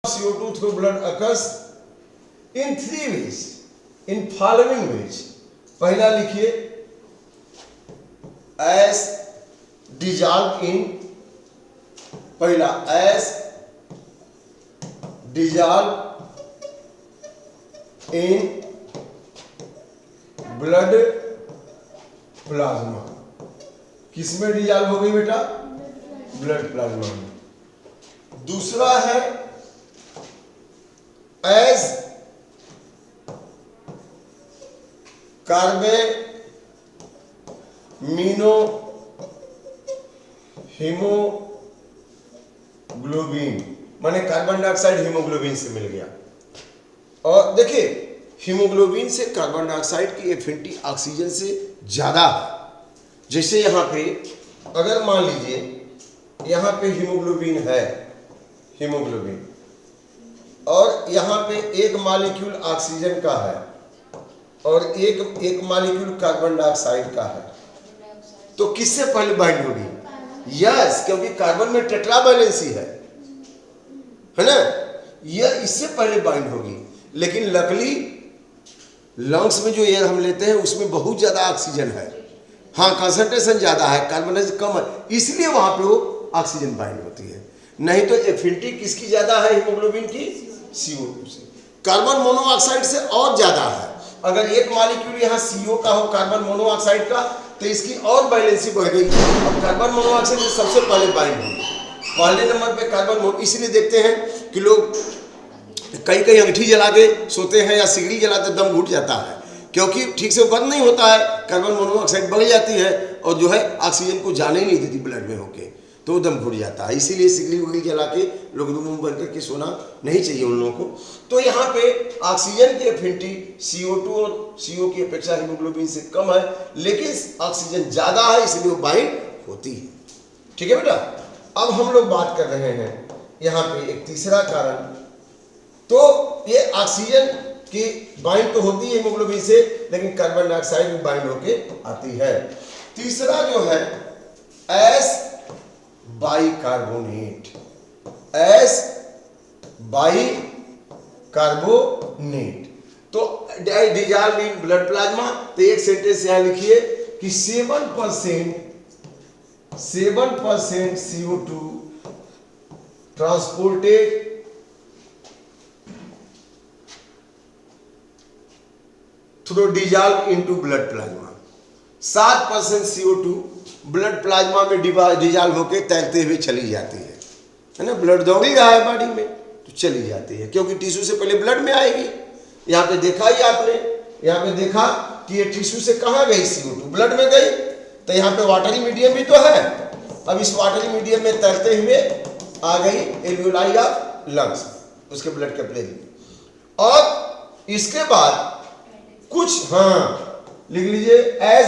CO2 through blood occurs in 3 ways, in following ways. पहला लिखिए as dissolved in, पहला as dissolved in blood plasma. किसमें dissolve हो गई बेटा? ब्लड प्लाज्मा में। दूसरा है एज कार्बेमिनो हीमोग्लोबिन, माने कार्बन डाइऑक्साइड हीमोग्लोबिन से मिल गया। और देखिए हीमोग्लोबिन से कार्बन डाइऑक्साइड की एफिनिटी ऑक्सीजन से ज्यादा है। जैसे यहाँ पे अगर मान लीजिए यहाँ पे हीमोग्लोबिन है, हीमोग्लोबिन, और यहाँ पे एक मॉलिक्यूल ऑक्सीजन का है और एक मॉलिक्यूल कार्बन डाइऑक्साइड का है, तो किससे पहले बाइंड होगी? यस, क्योंकि कार्बन में टेट्रा वैलेंसी है ना, यह इससे पहले बाइंड होगी। लेकिन लकली लंग्स में जो एयर हम लेते हैं उसमें बहुत ज्यादा ऑक्सीजन है, हाँ कंसंट्रेशन ज्यादा है, कार्बन डाइऑक्साइड कम है, इसलिए वहां पे वो ऑक्सीजन बाइंड होती है। नहीं तो एफिनिटी किसकी ज्यादा है हीमोग्लोबिन की? CO2 से। कार्बन मोनोऑक्साइड से और ज्यादा है। अगर एक मॉलिक्यूल यहाँ CO का हो कार्बन मोनोऑक्साइड का, तो इसकी और बैलेंसी बढ़ गई। अब कार्बन मोनोऑक्साइड सबसे पहले बाइंड होगी, पहले नंबर पे कार्बन मोनो। इसलिए देखते हैं कि लोग कई अंगीठी जला के सोते हैं या सिगड़ी जलाते दम घुट जाता है, क्योंकि ठीक से बंद नहीं होता है, कार्बन मोनोऑक्साइड बढ़ जाती है और जो है ऑक्सीजन को जाने ही नहीं देती ब्लड में होके, तो वो दम घुट जाता है। इसीलिए सिगड़ी उगड़ी जला के लोग रूम में बंद करके सोना नहीं चाहिए उन लोगों को। तो यहाँ पे ऑक्सीजन की एफिनिटी CO2 और CO की अपेक्षा हीमोग्लोबिन से कम है, लेकिन ऑक्सीजन ज्यादा है इसलिए वो बाइंड होती है। ठीक है बेटा, अब हम लोग बात कर रहे हैं यहाँ पे एक तीसरा कारण। तो ये ऑक्सीजन की बाइंड तो होती है हीमोग्लोबिन से, लेकिन कार्बन डाइऑक्साइड भी बाइंड होके आती है। तीसरा जो है एस बाइकार्बोनेट, एस बाइकार्बोनेट। तो डिजॉल्व इन ब्लड प्लाज्मा, तो एक सेंटेंस यहां लिखिए कि 7% CO2 transported through dissolve into blood plasma. 7% CO2 blood plasma में डिजॉल्व होकर तैरते हुए चली जाती है ना। ब्लड दौड़ ही रहा है बॉडी में तो चली जाती है, क्योंकि टिश्यू से पहले ब्लड में आएगी। यहाँ पे देखा ही आपने, यहाँ पे देखा कि ये टिश्यू से कहाँ गई? CO2 ब्लड में गई। तो यहाँ पे वाटरी मीडियम भी तो है। अब इस वाटरी मीडियम में तैरते हुए आ गई एल्वियोलाई ऑफ लंग्स, उसके ब्लड कैपिलरी। और इसके बाद कुछ, हाँ लिख लीजिए, as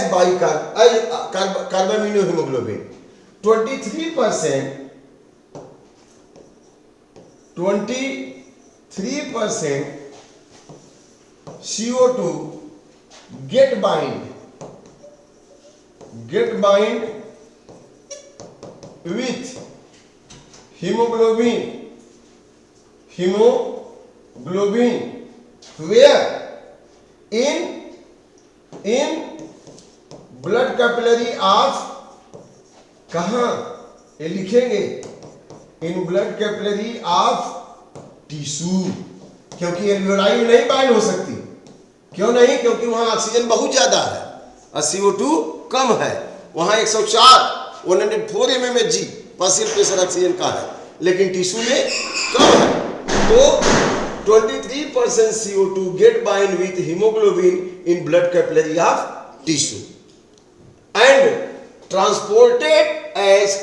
carbamino hemoglobin 23% CO2 get bind with hemoglobin where in blood capillary of, कहां ये लिखेंगे? In blood capillary of tissue, क्योंकि एल्वियोलाई में नहीं बाइंड हो सकती। क्यों नहीं? क्योंकि वहां ऑक्सीजन बहुत ज्यादा है और CO2 कम है। वहां 104 mmHg पार्शियल प्रेशर ऑक्सीजन का है, लेकिन टिश्यू में कम है। तो 23% CO2 get bind with hemoglobin in blood capillary of tissue and transported as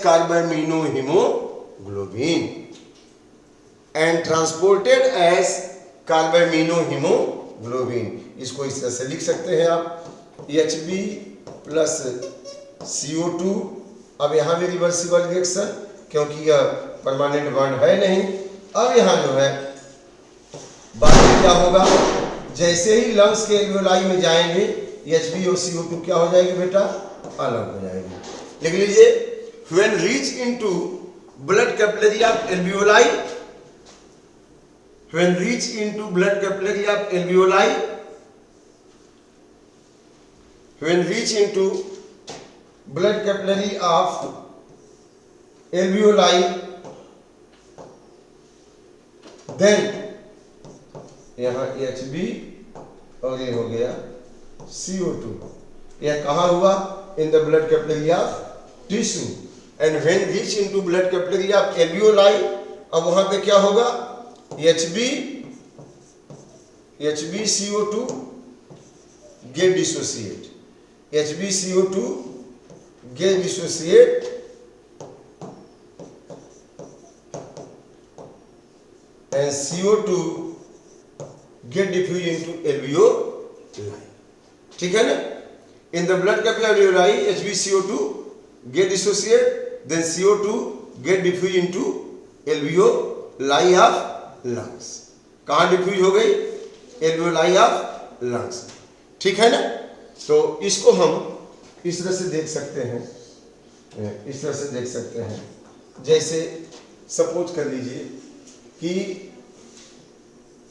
carbaminohemoglobin इसको इस तरह से लिख सकते हैं आप, Hb प्लस CO2। अब यहाँ भी रिवर्सिबल रिएक्शन, क्योंकि यह परमानेंट बॉन्ड है नहीं। अब यहाँ जो है बाद में क्या होगा? जैसे ही लंग्स के एल्वियोलाई में जाएंगे Hb और CO2 क्या हो जाएगी बेटा? अलग हो जाएगी। लिख लीजिए, when reach into blood capillary of alveoli When reach into blood capillary of alveoli, when reach into blood capillary of alveoli, then यहाँ Hb और ये हो गया CO2, यह कहाँ हुआ? In the blood capillary of tissue. And when reach into blood capillary of alveoli, अब वहां पे क्या होगा? HbCO2 get dissociate, HbCO2 get dissociate and CO2 get diffused into alveoli. ठीक है ना? In the blood capillary alveoli, HbCO2 get dissociate, then CO2 get diffused into alveoli of lungs. कहाँ diffuse हो गई? Alveoli of lungs. ठीक है ना? तो इसको हम इस तरह से देख सकते हैं, इस तरह से देख सकते हैं। जैसे सपोज कर लीजिए कि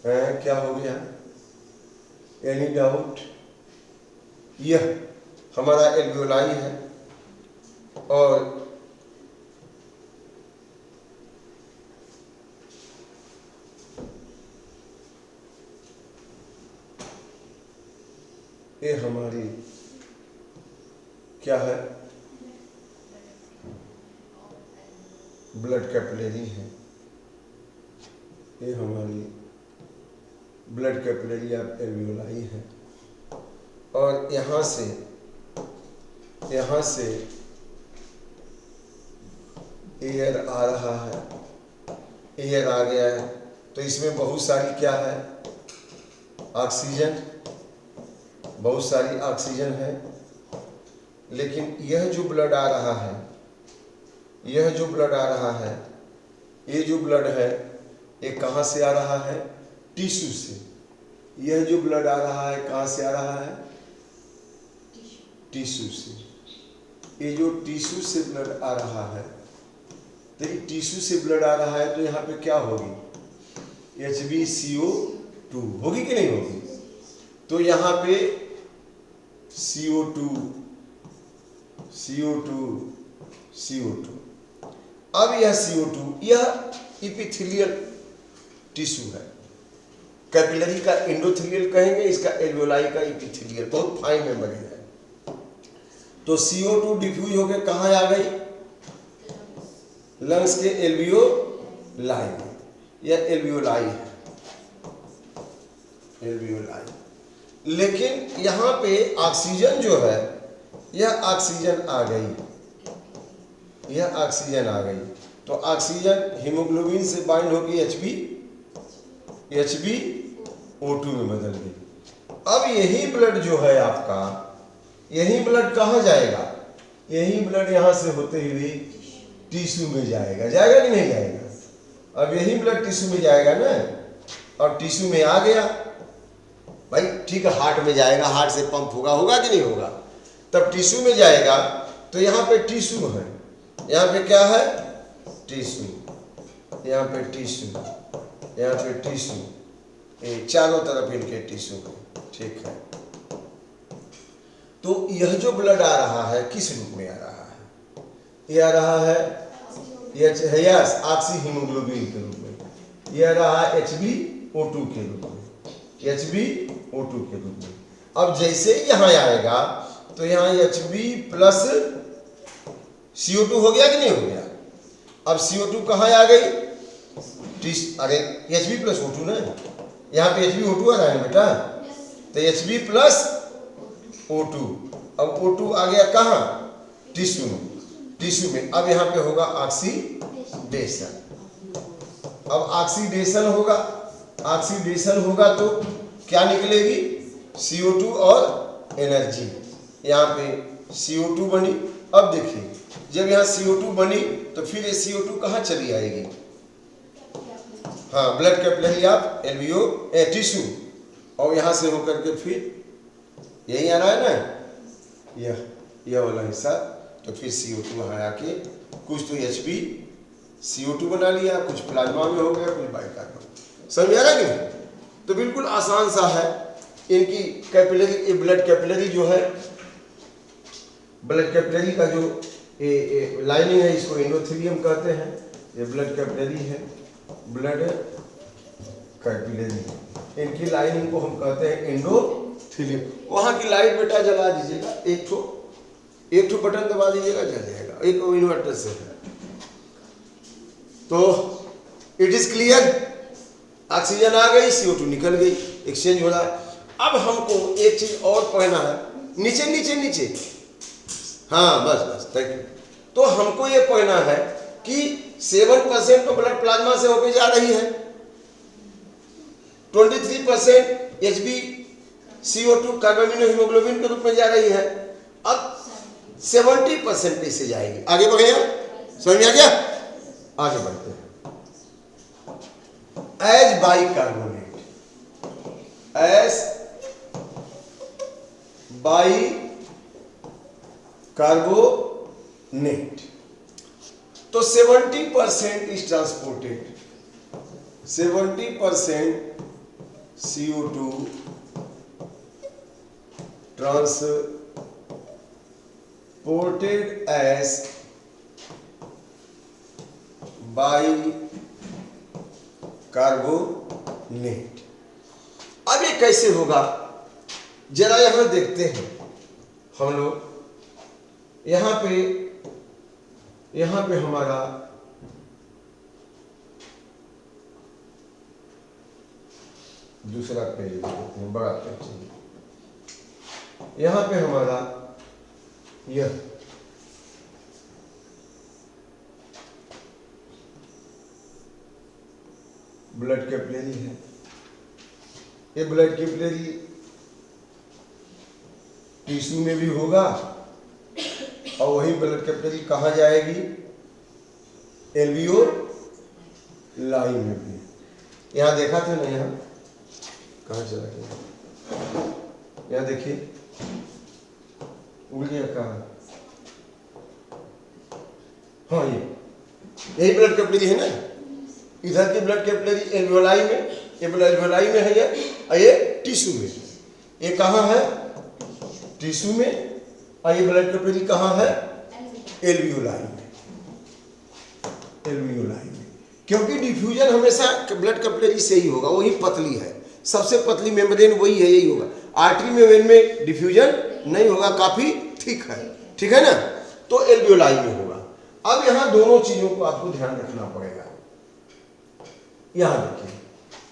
क्या हो गया? Any doubt? यह हमारा एल्वेओलाई है और ये हमारी क्या है? ब्लड कैपिलरी है। ये हमारी ब्लड कैपिलरी ऑफ एल्वेओलाई है और यहाँ से एयर आ रहा है, एयर आ गया है तो इसमें बहुत सारी क्या है? ऑक्सीजन, बहुत सारी ऑक्सीजन है। लेकिन यह जो ब्लड आ रहा है, यह जो ब्लड आ रहा है, ये जो ब्लड है ये कहाँ से आ रहा है? टिश्यू से। यह जो ब्लड आ रहा है कहाँ से आ रहा है? टिश्यू से। ये जो टिश्यू से ब्लड आ रहा है, तो ये टिश्यू से ब्लड आ रहा है तो यहाँ पे क्या होगी? HbCO2 होगी कि नहीं होगी? तो यहाँ पे CO2 अब यह CO2 यह इपिथेलियल टिश्यू है। कैपिलरी का एंडोथेलियल कहेंगे, इसका एल्वेओलाई का इपिथेलियल। बहुत फाइन मेमोरी है। तो CO2 डिफ्यूज होकर कहाँ आ गई? लंग्स के एल्वेओलाई में। यह एल्वेओलाई है, एल्वेओलाई। लेकिन यहाँ पे ऑक्सीजन जो है, यह ऑक्सीजन आ गई, यह ऑक्सीजन आ गई। तो ऑक्सीजन हीमोग्लोबिन से बाइंड होगी HbO2 में बदल गई। अब यही ब्लड जो है आपका, यही ब्लड कहाँ जाएगा? यही ब्लड यहाँ से होते हुए टिश्यू में जाएगा। जाएगा कि नहीं जाएगा? अब यही ब्लड टिश्यू में जाएगा ना, और टिश्यू में आ गया भाई, ठीक है, हार्ट में जाएगा, हार्ट से पंप होगा कि नहीं होगा? तब टिश्यू में जाएगा तो यहाँ पे टिश्यू है, यहाँ पे क्या है? टिश्यू, यहाँ पे टिश्यू, यहाँ पे टिश्यू, ये चारों तरफ इनके टिश्यू है। ठीक है, तो यह जो ब्लड आ रहा है किस रूप में आ रहा है? यह आ रहा है यस ऑक्सी हीमोग्लोबिन के रूप में। यह रहा HbO2 के रूप में, HbO2 के रूप में। अब जैसे ही यहाँ आएगा तो यहाँ Hb प्लस CO2 हो गया कि नहीं हो गया? अब CO2 कहाँ आ गई? अरे Hb प्लस O2 ना, यहाँ पे HbO2 आ रहा है बेटा, तो Hb प्लस O2। अब O2 आ गया कहाँ? टिश्यू में, टिश्यू में। अब यहाँ पे होगा ऑक्सीडेशन। अब ऑक्सीडेशन होगा, ऑक्सीडेशन होगा तो क्या निकलेगी? CO2 और एनर्जी। यहाँ पे CO2 बनी। अब देखिए, जब यहाँ CO2 बनी तो फिर ये CO2 कहाँ चली आएगी? हाँ, ब्लड कैपिलरी ऑफ एल्वियो टिश्यू, और यहाँ से होकर के फिर यही आ रहा है ना, यह वाला हिस्सा। तो फिर CO2 वहाँ आके कुछ तो HbCO2 बना लिया, कुछ प्लाज्मा में हो गया, कुछ बाइकार्बन। समझ आ रहा है कि नहीं? तो बिल्कुल आसान सा है। इनकी कैपिलरी, ये ब्लड कैपिलरी जो है, ब्लड कैपिलरी का जो लाइनिंग है इसको एंडोथेलियम कहते हैं। ये ब्लड कैपिलरी है, ब्लड कैपिलरी, इनकी लाइनिंग को हम कहते हैं एंडोथेलियम। वहाँ की लाइट बेटा जला दीजिएगा, एक ठो बटन दबा दीजिएगा, जल जाएगा, एक इन्वर्टर से है। तो इट इज क्लियर, ऑक्सीजन आ गई, CO2 निकल गई, एक्सचेंज हो रहा है। अब हमको एक चीज और पढ़ना है, नीचे नीचे नीचे, हाँ बस बस, थैंक यू। तो हमको ये पढ़ना है कि 7% तो ब्लड प्लाज्मा से होके जा रही है, 23% HbCO2 कार्बोमिनो हीमोग्लोबिन के रूप में जा रही है। अब 70% कैसे जाएगी? आगे बढ़े, समझ में आ गया? आगे बढ़ते हैं। एज बाइकार्बोनेट, एज बाइकार्बोनेट, तो 70% is transported, 70% CO2 transported as bicarbonate. अब ये कैसे होगा जरा यहां देखते हैं हम लोग। यहां पे हमारा दूसरा पेज देखते हैं, बड़ा पेज चाहिए। यहां पे हमारा यह ब्लड कैपिलरी है। ये ब्लड कैपिलरी टिश्यू में भी होगा और वही ब्लड कैपिलरी कहाँ जाएगी? एल्वियोलाई में भी। यहाँ देखा था ना, यहाँ कहाँ चला गया? यहाँ देखिए, उड़ गया कहाँ? हाँ, यही ब्लड कैपिलरी है ना। इधर की ब्लड कैपिलरी एल्वियोलाई में, ये ब्लड एल्वियोलाई में है ये टिश्यू में। ये कहाँ है? टिश्यू में। और ये ब्लड कैपिलरी कहाँ है? एल्वियोलाई में, एल्वियोलाई में। क्योंकि डिफ्यूजन हमेशा ब्लड कैपिलरी से ही होगा, वही पतली है, सबसे पतली मेम्ब्रेन वही है, यही होगा। आर्टरी में, वेन में डिफ्यूजन नहीं होगा, काफी थिक है, ठीक है ना। तो एल्वियोलाई में होगा। अब यहाँ दोनों चीजों को आपको ध्यान रखना पड़ेगा। यहां देखिए,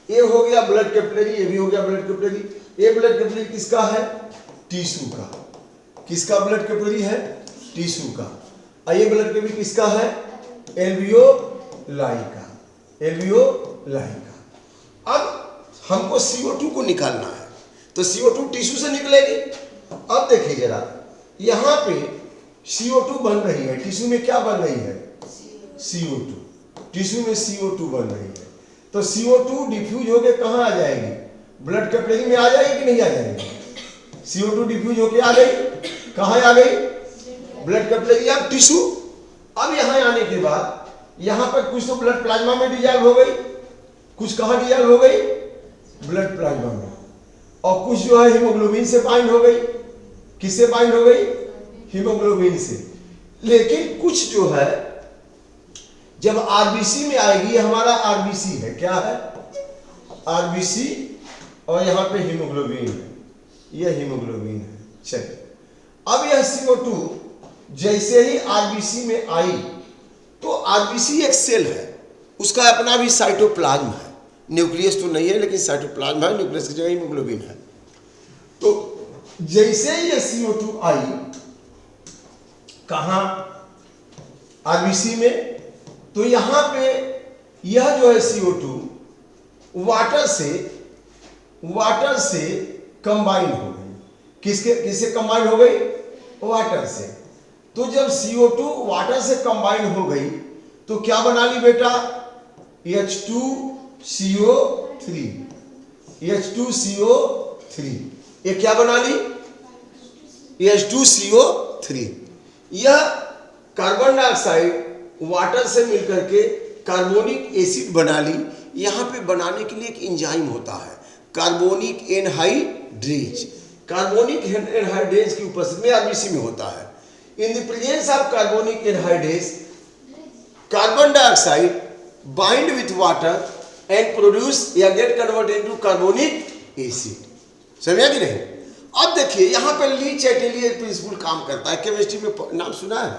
ये हो गया ब्लड कैपिलरी, ये भी हो गया ब्लड कैपिलरी। ये ब्लड कैपिलरी किसका है? टिश्यू का। किसका ब्लड कैपिलरी है? टिश्यू का। और ये ब्लड कैपिलरी किसका है? एल्वियोलाई का, एल्वियोलाई का। अब हमको CO2 को निकालना है, तो CO2 टिश्यू से निकलेगी। अब देखिए जरा, यहां पे CO2 बन रही है, टिश्यू में क्या बन रही है? CO2, टिश्यू में CO2 बन रही है। तो CO2 डिफ्यूज होके कहाँ आ जाएगी? ब्लड कैपिलरी में आ जाएगी कि नहीं आ जाएगी? CO2 डिफ्यूज होके आ गई, कहाँ आ गई? ब्लड कैपिलरी, अब टिश्यू। अब यहाँ आने के बाद यहाँ पर कुछ तो ब्लड प्लाज्मा में डिजॉल्व हो गई, कुछ कहाँ डिजॉल्व हो गई? ब्लड प्लाज्मा में। और कुछ जो है हीमोग्लोबिन से बाइंड हो गई। किससे बाइंड हो गई? हीमोग्लोबिन से। लेकिन कुछ जो है जब आरबीसी में आएगी, हमारा आरबीसी है, क्या है? आरबीसी, और यहाँ पे हीमोग्लोबिन है, यह हीमोग्लोबिन है। चलिए, अब यह CO2 जैसे ही आरबीसी में आई, तो आरबीसी एक सेल है, उसका अपना भी साइटोप्लाज्म है, न्यूक्लियस तो नहीं है लेकिन साइटोप्लाज्म है, न्यूक्लियस की जगह हीमोग्लोबिन है। तो जैसे ही ये CO2 आई कहाँ? आरबीसी में। तो यहां पे यह जो है CO2 वाटर से कंबाइन हो गई। किससे कंबाइन हो गई? वाटर से। तो जब CO2 वाटर से कंबाइन हो गई तो क्या बना ली बेटा? H2CO3, H2CO3। ये क्या बना ली? H2CO3। यह कार्बन डाइऑक्साइड वाटर से मिलकर के कार्बोनिक एसिड बना ली। यहाँ पे बनाने के लिए एक एंजाइम होता है कार्बोनिक एनहाइड्रेज। कार्बोनिक एनहाइड्रेज की उपस्थिति में आरबीसी में होता है। In the presence of carbonic anhydrase carbon dioxide bind with water and produce या get converted into carbonic acid. समझा कि नहीं? अब देखिए यहाँ पे ली चैटेलियर प्रिंसिपल काम करता है। केमिस्ट्री में नाम सुना है?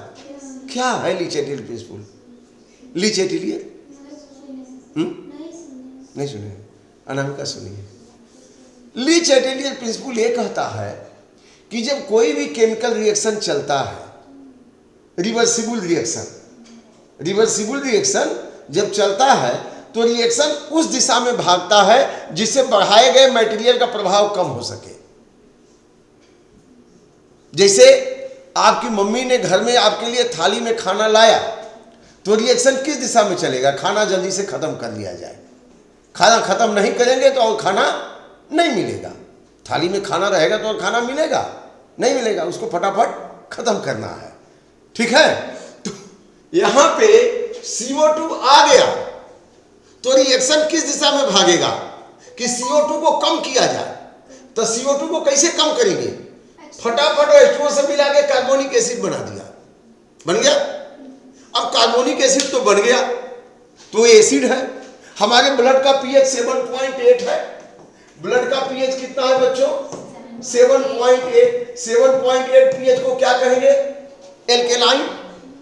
क्या है ली चैटेलियर प्रिंसिपल? ली चैटेलियर नहीं सुने? अनामिका सुनिए। ली चैटेलियर प्रिंसिपल ये कहता है कि जब कोई भी केमिकल रिएक्शन चलता है, रिवर्सिबल रिएक्शन जब चलता है तो रिएक्शन उस दिशा में भागता है जिससे बढ़ाए गए मटेरियल का प्रभाव कम हो सके। जैसे आपकी मम्मी ने घर में आपके लिए थाली में खाना लाया तो रिएक्शन किस दिशा में चलेगा? खाना जल्दी से खत्म कर लिया जाए। खाना खत्म नहीं करेंगे तो और खाना नहीं मिलेगा। थाली में खाना रहेगा तो और खाना मिलेगा नहीं मिलेगा, उसको फटाफट खत्म करना है। ठीक है? तो यहां पे CO2 आ गया तो रिएक्शन किस दिशा में भागेगा कि CO2 को कम किया जाए। तो CO2 को कैसे कम करेंगे? फटाफट H2O से मिला के कार्बोनिक एसिड बना दिया, बन गया। अब कार्बोनिक एसिड तो बन गया तो एसिड है। हमारे ब्लड का पीएच 7.8 है। ब्लड का पीएच कितना है बच्चों? 7.8। 7.8 पीएच को क्या कहेंगे? एल्केलाइन।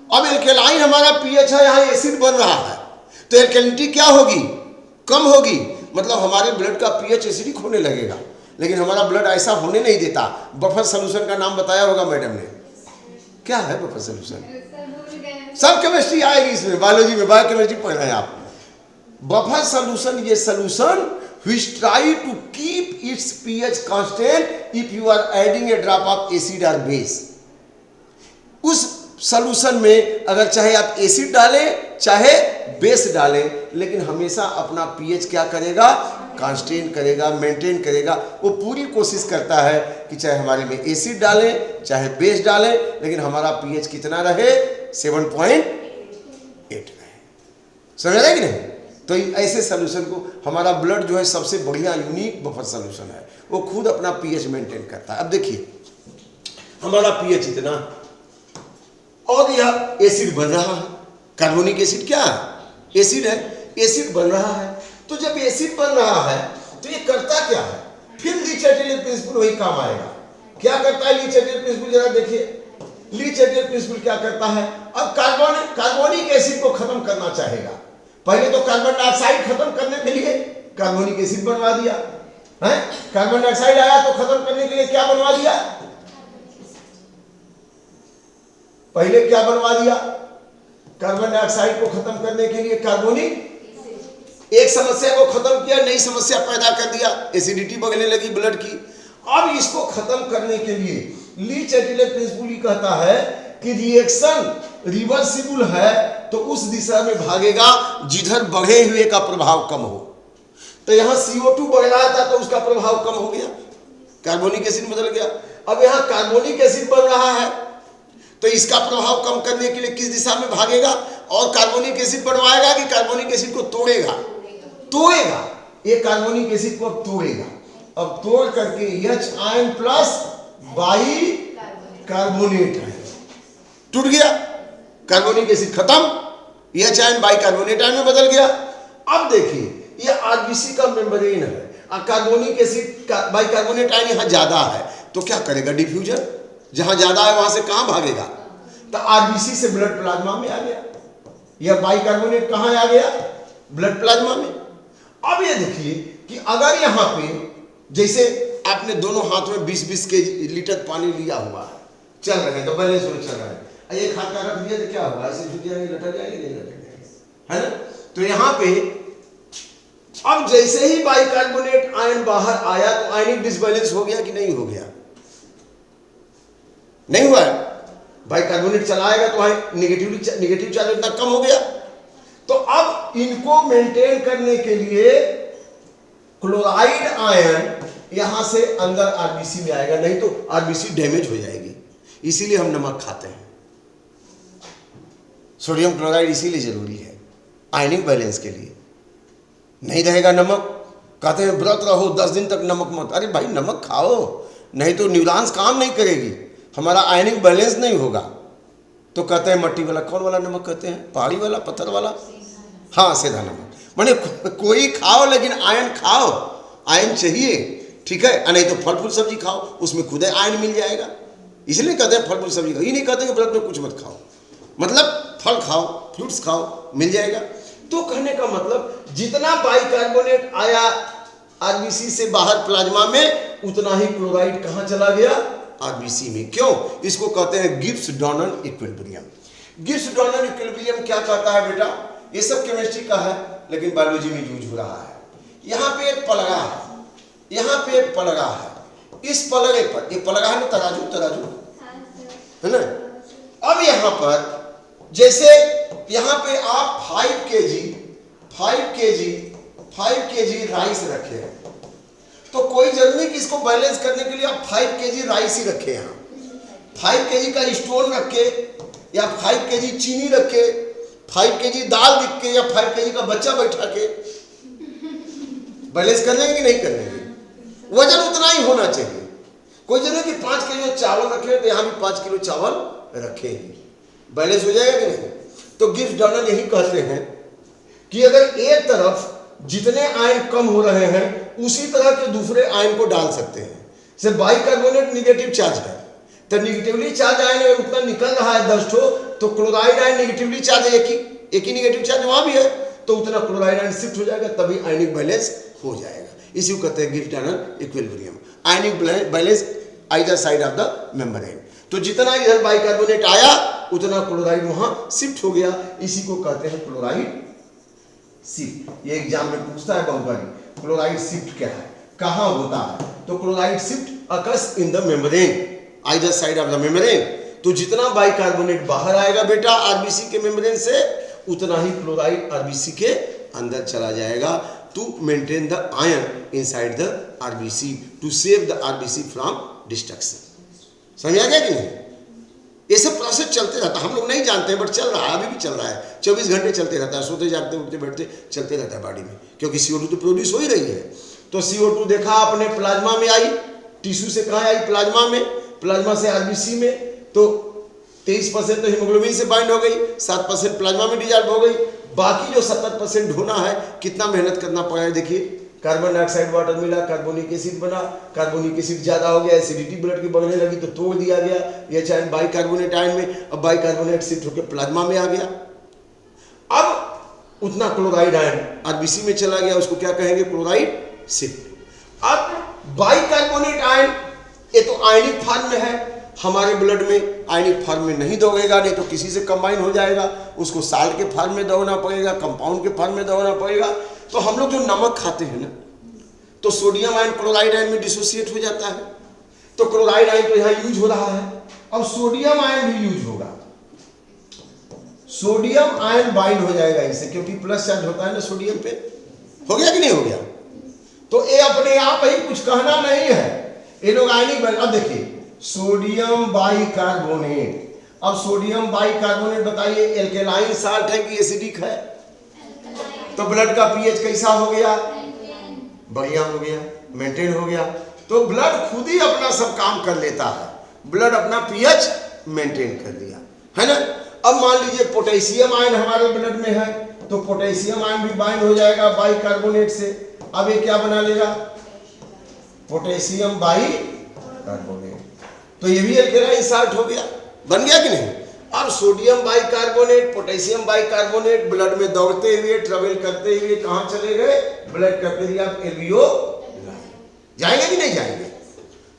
अब एल्केलाइन हमारा पीएच है, यहाँ एसिड बन रहा है तो एल्केलिनिटी क्या होगी? कम होगी। मतलब हमारे ब्लड का पीएच एसिडिक होने लगेगा। लेकिन हमारा ब्लड ऐसा होने नहीं देता। बफर सॉल्यूशन का नाम बताया होगा मैडम ने। क्या है बफर सॉल्यूशन? सब केमिस्ट्री आएगी इसमें, बायोलॉजी में बायोकेमिस्ट्री पढ़ना है आप। बफर सॉल्यूशन ये solution which try to keep its pH constant if you are adding a drop of acid or base। उस सॉल्यूशन में अगर चाहे आप एसिड डालें चाहे बेस डालें, लेकिन हमेशा अपना पीएच क्या करेगा? कांस्टेंट करेगा, मेंटेन करेगा। वो पूरी कोशिश करता है कि चाहे हमारे में एसिड डालें चाहे बेस डालें, लेकिन हमारा पीएच कितना रहे? 7.8 रहे। समझ रहे कि नहीं? तो ऐसे सॉल्यूशन को हमारा ब्लड जो है सबसे बढ़िया यूनिक बफर सॉल्यूशन है, वो खुद अपना पीएच मेंटेन करता है। अब देखिए हमारा पीएच इतना और यह एसिड बन रहा है। कार्बोनिक एसिड क्या है? एसिड है। एसिड बन रहा है तो जब एसिड बन रहा है तो ये करता क्या है? फिर ली चैटेलियर प्रिंसिपल वही काम आएगा। क्या करता है ली चैटेलियर प्रिंसिपल? जरा देखिए ली चैटेलियर प्रिंसिपल क्या करता है। अब कार्बोनिक एसिड को खत्म करना चाहेगा। पहले तो कार्बन डाइऑक्साइड खत्म करने के लिए कार्बोनिक एसिड बनवा दिया है। कार्बन डाइऑक्साइड आया तो खत्म करने के लिए क्या बनवा दिया? पहले क्या बनवा दिया? कार्बन डाइऑक्साइड को खत्म करने के लिए कार्बोनिक। एक समस्या को खत्म किया, नई समस्या पैदा कर दिया, एसिडिटी बढ़ने लगी ब्लड की। अब इसको खत्म करने के लिए ली चैटेलियर प्रिंसिपल कहता है कि रिएक्शन रिवर्सिबल है तो उस दिशा में भागेगा जिधर बढ़े हुए का प्रभाव कम हो। तो यहां CO2 बढ़ रहा था तो उसका प्रभाव कम हो गया, कार्बोनिक एसिड बदल गया। अब यहां कार्बोनिक एसिड बन रहा है तो इसका प्रभाव कम करने के लिए किस दिशा में भागेगा? और कार्बोनिक एसिड बढ़वाएगा कि कार्बोनिक एसिड को तोड़ेगा? तोड़ेगा। ये कार्बोनिक एसिड को अब तोड़ेगा। अब तोड़ करके H ion plus by carbonate ion टूट गया। कार्बोनिक एसिड खत्म, H ion by carbonate ion में बदल गया। अब देखिए ये आरबीसी का मेम्ब्रेन है, carbonic acid by carbonate ion यहाँ ज्यादा है तो क्या करेगा? डिफ्यूजन। जहां ज्यादा है वहां से कहां भागेगा? तो आरबीसी से ब्लड प्लाज्मा में आ गया। यह बाई कार्बोनेट कहां आ गया? ब्लड प्लाज्मा में। अब ये देखिए कि अगर यहाँ पे जैसे आपने दोनों हाथ में 20-20 के लीटर पानी लिया हुआ है, चल रहे हैं तो बैलेंस में चल रहा है। एक हाथ का रख दिया तो क्या होगा? ऐसे झुक जाएंगे, लटक जाएंगे, नहीं लटक, है ना? तो यहाँ पे अब जैसे ही बाइकार्बोनेट आयन बाहर आया तो आयनिक डिसबैलेंस हो गया कि नहीं हो गया? नहीं हुआ। बाइकार्बोनेट चलाएगा तो निगेटिव चार्ज इतना कम हो गया। तो अब इनको मेंटेन करने के लिए क्लोराइड आयन यहां से अंदर आरबीसी में आएगा, नहीं तो आरबीसी डैमेज हो जाएगी। इसीलिए हम नमक खाते हैं। सोडियम क्लोराइड इसीलिए जरूरी है आयनिक बैलेंस के लिए। नहीं रहेगा नमक। कहते हैं व्रत रहो 10 दिन तक नमक मत। अरे भाई नमक खाओ, नहीं तो न्यूरॉन्स काम नहीं करेगी, हमारा आयनिक बैलेंस नहीं होगा। तो कहते हैं मट्टी वाला, कौन वाला नमक कहते हैं? पहाड़ी वाला, पत्थर वाला, हाँ सीधा नमक। माने कोई खाओ लेकिन आयन खाओ, आयन चाहिए, ठीक है। नहीं तो फल फूल सब्जी खाओ, उसमें खुद आयन मिल जाएगा। इसलिए कहते हैं फल फूल सब्जी खाओ, ये नहीं कहते कि व्रत में कुछ मत खाओ, मतलब फल खाओ, फ्रूट्स खाओ, मिल जाएगा। तो कहने का मतलब जितना बाइकार्बोनेट आया आरबीसी से बाहर प्लाज्मा में, उतना ही क्लोराइड कहाँ चला गया? आरबीसी में। क्यों? इसको कहते हैं Gibbs Donner equilibrium. Gibbs Donner equilibrium क्या कहता है बेटा? ये सब केमिस्ट्री का है लेकिन बायोलॉजी में यूज हो रहा है। यहाँ पे एक पलड़ा है, यहाँ पे एक पलड़ा है, इस पलड़े पर, ये पलड़ा है ना, तराजू, तराजू है ना। अब यहाँ पर जैसे यहाँ पे आप 5 केजी राइस रखे हैं, तो कोई जरूरी नहीं कि इसको बैलेंस करने के लिए आप 5 केजी राइस ही रखे। यहाँ 5 केजी का स्टोन रखे, या 5 केजी चीनी रखे, 5 केजी दाल रख के, या 5 केजी का बच्चा बैठा के बैलेंस कर लेंगे कि नहीं कर लेंगे? वजन उतना ही होना चाहिए। कोई जरूरी कि 5 किलो चावल रखे तो यहाँ भी 5 किलो चावल रखे, बैलेंस हो जाएगा कि नहीं? तो गिब्स डॉनर यही कहते हैं कि अगर एक तरफ जितने आयन कम हो रहे हैं उसी तरह के दूसरे आयन को डाल सकते हैं। से बाइकार्बोनेट निगेटिव चार्ज है, तो निगेटिवली चार्ज आयन अगर उतना निकल रहा है 10 ठो, तो क्लोराइड आयन निगेटिवली चार्ज है, एक ही निगेटिव चार्ज वहां भी है, तो उतना क्लोराइड आयन शिफ्ट हो जाएगा, तभी आयनिक बैलेंस हो जाएगा। इसी को कहते हैं Gibbs Donner equilibrium, ionic balance either side of the membrane. तो जितना इधर बाइकार्बोनेट आया उतना क्लोराइड वहां शिफ्ट हो गया, इसी को कहते हैं क्लोराइड शिफ्ट। ये एग्जाम में पूछता है बहुत बारी, क्लोराइड शिफ्ट क्या है, कहां होता है? तो chloride shift occurs in the membrane, either side of the membrane. तो जितना बाइकार्बोनेट बाहर आएगा बेटा आरबीसी के मेम्ब्रेन से, उतना ही क्लोराइड आरबीसी के अंदर चला जाएगा, to maintain the ion inside the RBC, to save the RBC from destruction. समझ आ गया कि नहीं? ये सब प्रोसेस चलते रहता है, हम लोग नहीं जानते हैं बट चल रहा है, अभी भी चल रहा है, 24 घंटे चलते रहता है, सोते जागते उठते बैठते चलते रहता है बॉडी में, क्योंकि CO2 तो प्रोड्यूस हो ही रही है। तो CO2 देखा आपने प्लाज्मा में आई, टिश्यू से कहाँ आई? प्लाज्मा में, प्लाज्मा से आरबीसी में। तो 23% तो हीमोग्लोबिन से बाइंड हो गई, 7% प्लाज्मा में डिजॉल्व हो गई, बाकी जो 70% ढूंढना है, कितना मेहनत करना पड़ा है देखिए। कार्बन डाइऑक्साइड वाटर मिला, कार्बोनिक एसिड बना, कार्बोनिक एसिड ज्यादा हो गया, एसिडिटी ब्लड की बढ़ने लगी तो तोड़ दिया गया ये चाहे बाइकार्बोनेट आयन में, अब बाइकार्बोनेट शिफ्ट होकर प्लाज्मा में आ गया। अब उतना क्लोराइड आयन आरबीसी में चला गया, उसको क्या कहेंगे? Chloride shift. अब बाइकार्बोनेट आयन ये तो आयनिक फॉर्म में है, हमारे ब्लड में आयनिक फॉर्म में नहीं दौड़ेगा, नहीं तो किसी से कंबाइन हो जाएगा, उसको साल्ट के फॉर्म में दौड़ना पड़ेगा, कंपाउंड के फॉर्म में दौड़ना पड़ेगा। तो हम लोग जो नमक खाते हैं ना, तो सोडियम आयन क्लोराइड आयन में डिसोसिएट हो जाता है, तो क्लोराइड आयन तो यहाँ यूज हो रहा है, अब सोडियम आयन भी यूज होगा, सोडियम आयन बाइंड हो जाएगा इससे, क्योंकि प्लस चार्ज होता है ना सोडियम पे। हो गया कि नहीं हो गया? तो ये अपने आप ही कुछ कहना नहीं है, ये लोग आयनिक बैलेंस। अब देखिए सोडियम बाइकार्बोनेट, अब सोडियम बाइकार्बोनेट बताइए एल्केलाइन साल्ट है कि एसिडिक है? तो ब्लड का पीएच कैसा हो गया? बढ़िया हो गया, मेंटेन हो गया। तो ब्लड खुद ही अपना सब काम कर लेता है, ब्लड अपना पीएच मेंटेन कर दिया है ना। अब मान लीजिए पोटेशियम आयन हमारे ब्लड में है, तो पोटेशियम आयन भी बाइंड हो जाएगा बाइकार्बोनेट से। अब ये क्या बना लेगा? पोटेशियम बाइकार्बोनेट, तो ये भी एल्केलाइन साल्ट हो गया, बन गया कि नहीं? अब sodium bicarbonate, potassium bicarbonate blood में दौड़ते हुए ट्रेवल करते हुए कहां चले गए? ब्लड कैपिलरी ऑफ एल्वियोलाई जाएंगे कि नहीं जाएंगे?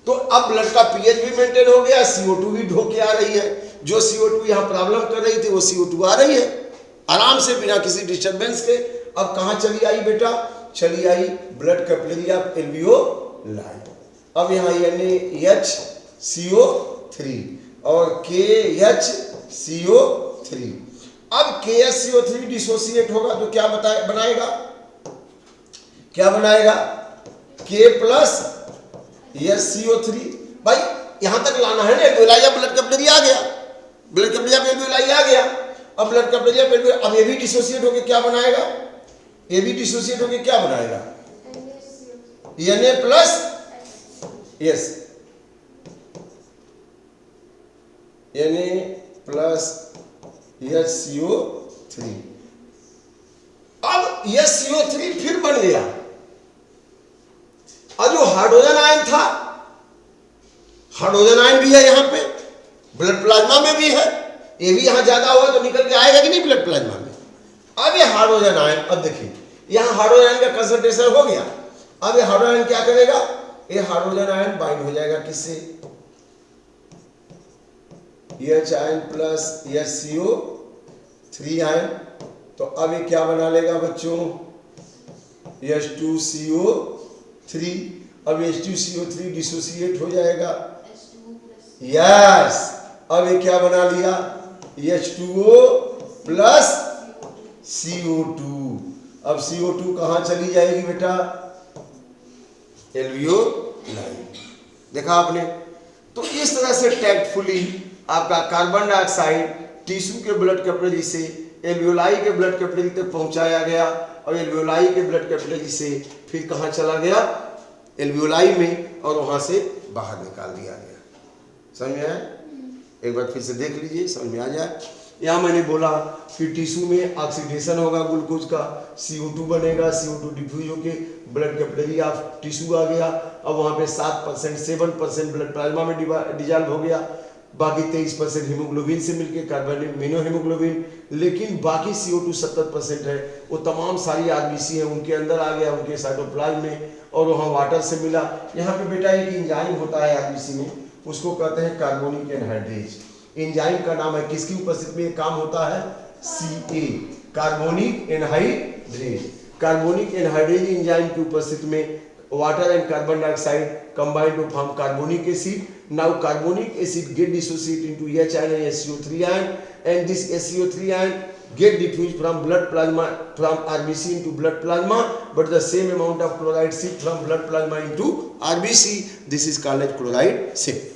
तो अब ब्लड का पीएच भी मेंटेन हो गया, CO2 भी ढो के आ रही है, जो CO2 यहाँ प्रॉब्लम कर रही थी वो CO2 आ रही है आराम से बिना किसी डिस्टर्बेंस के। अब कहाँ चली आई बेटा? चली आई ब्लड कैपिलरी ऑफ एल्वियोलाई। अब यहाँ NaHCO3 और KHCO3, अब KHCO3 डिसोसिएट होगा तो क्या बनाएगा? क्या बनाएगा? K plus HCO3। भाई यहां तक लाना है ना, एल्वियोलाई ब्लड कैपिलरी आ गया, ब्लड कैपिलरी एल्वियोलाई आ गया, अब ब्लड कैपिलरी अब ये भी डिसोसिएट होकर क्या बनाएगा? ए भी डिसोसिएट होकर क्या बनाएगा, Na plus, yes, Na plus HCO3। अब HCO3 फिर बन गया, और जो हाइड्रोजन आयन था, हाइड्रोजन आयन भी है यहाँ पे, ब्लड प्लाज्मा में भी है, ये भी यहाँ ज्यादा हुआ तो निकल के आएगा कि नहीं ब्लड प्लाज्मा में। अब ये हाइड्रोजन आयन, अब देखिए यहाँ हाइड्रोजन आयन का कंसंट्रेशन हो गया, अब ये हाइड्रोजन आयन क्या करेगा, ये हाइड्रोजन आयन बाइंड हो जाएगा किससे, H ion plus HCO3 ion, तो अब ये क्या बना लेगा बच्चों, H2CO3। अब H2CO3 डिसोसिएट हो जाएगा, यस, अब ये क्या बना लिया, H2O प्लस CO2। अब CO2 कहाँ चली जाएगी बेटा, एल्वियोलाई, देखा आपने। तो इस तरह से टैक्टफुली आपका कार्बन डाइऑक्साइड टिश्यू के ब्लड कैपिलरी से एल्वियोलाई के ब्लड कैपिलरी तक पहुंचाया गया, और एल्वियोलाई के ब्लड कैपिलरी से फिर कहाँ चला गया, एल्वियोलाई में, और वहां से बाहर निकाल दिया गया। समझ में आया, एक बार फिर से देख लीजिए, समझ में आ जाए। यहाँ मैंने बोला कि टिश्यू में ऑक्सीडेशन होगा ग्लूकोज का, CO2 बनेगा, CO2 डिफ्यूज होके ब्लड कैपिलरी ऑफ टिश्यू आ गया, अब वहाँ पे 7% ब्लड प्लाज्मा में डिजॉल्व हो गया, बाकी 23% हीमोग्लोबिन से मिलके कार्बन मिनो हीमोग्लोबिन, लेकिन बाकी CO2 70% है, वो तमाम सारी आरबीसी है उनके अंदर आ गया, उनके साइटोप्लाज्म में, और वहाँ वाटर से मिला। यहाँ पे बेटा एक एंजाइम होता है आरबीसी में, उसको कहते हैं कार्बोनिक एनहाइड्रेज। एंजाइम का नाम है, किसकी उपस्थिति में काम होता है, Ca, carbonic anhydrase. Carbonic anhydrase enzyme की उपस्थिति में water and carbon dioxide combine to form carbonic acid. Now carbonic acid get dissociated into H ion and SCO3 ion, and this SCO3 ion get diffused from blood plasma, from RBC into blood plasma, but the same amount of chloride shift from blood plasma into RBC. This is called as chloride shift.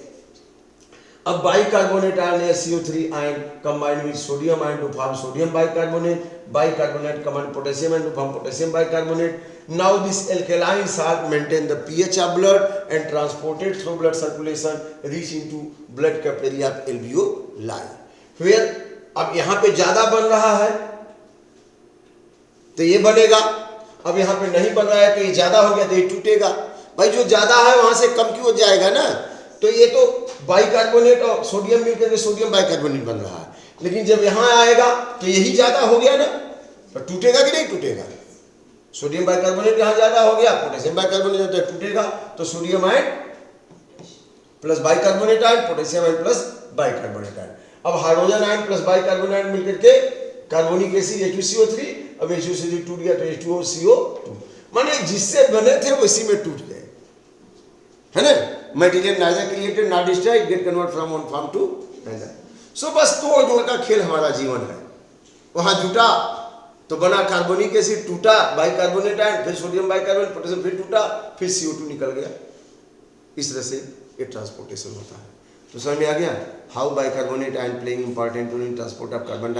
अब bicarbonate ion SCO3 ion combined with sodium ion to form sodium bicarbonate. Bicarbonate combined potassium ion to form potassium bicarbonate. Now this alkaline salt maintain the pH of blood and transported through blood circulation reach into blood capillary of alveoli. Where अब यहाँ पे ज्यादा बन रहा है तो ये बनेगा, अब यहाँ पे नहीं बन रहा है तो ये ज्यादा हो गया तो ये टूटेगा। भाई जो ज्यादा है वहां से कम क्यों जाएगा ना, तो ये तो बाइकार्बोनेट और सोडियम मिलकर के सोडियम बाइकार्बोनेट बन रहा है, लेकिन जब यहाँ आएगा तो यही ज्यादा हो गया ना, तो टूटेगा कि नहीं टूटेगा। सोडियम बाइकार्बोनेट यहाँ ज्यादा हो गया, पोटेशियम बाइकार्बोनेट जो टूटेगा, तो sodium ion plus bicarbonate ion, potassium ion plus bicarbonate ion. अब hydrogen ion plus bicarbonate ion मिलकर के कार्बोनिक एसिड H2CO3, अब H2CO3 टूट गया तो H2O CO2, माने जिससे बने थे वैसी में टूट गए, है ना। Material neither created not destroyed, get convert from one form to another. So बस तोड़ जोड़ का खेल हमारा जीवन है। वहां जुटा तो बना कार्बोनिक एसिड, टूटा बाइकार्बोनेट आयन, फिर सोडियम बाइकार्बोनेट, पोटेशियम, फिर टूटा, फिर CO2 निकल गया। इस तरह से ये ट्रांसपोर्टेशन होता है। तो समझ में आ गया how bicarbonate ion playing important role in transport of carbon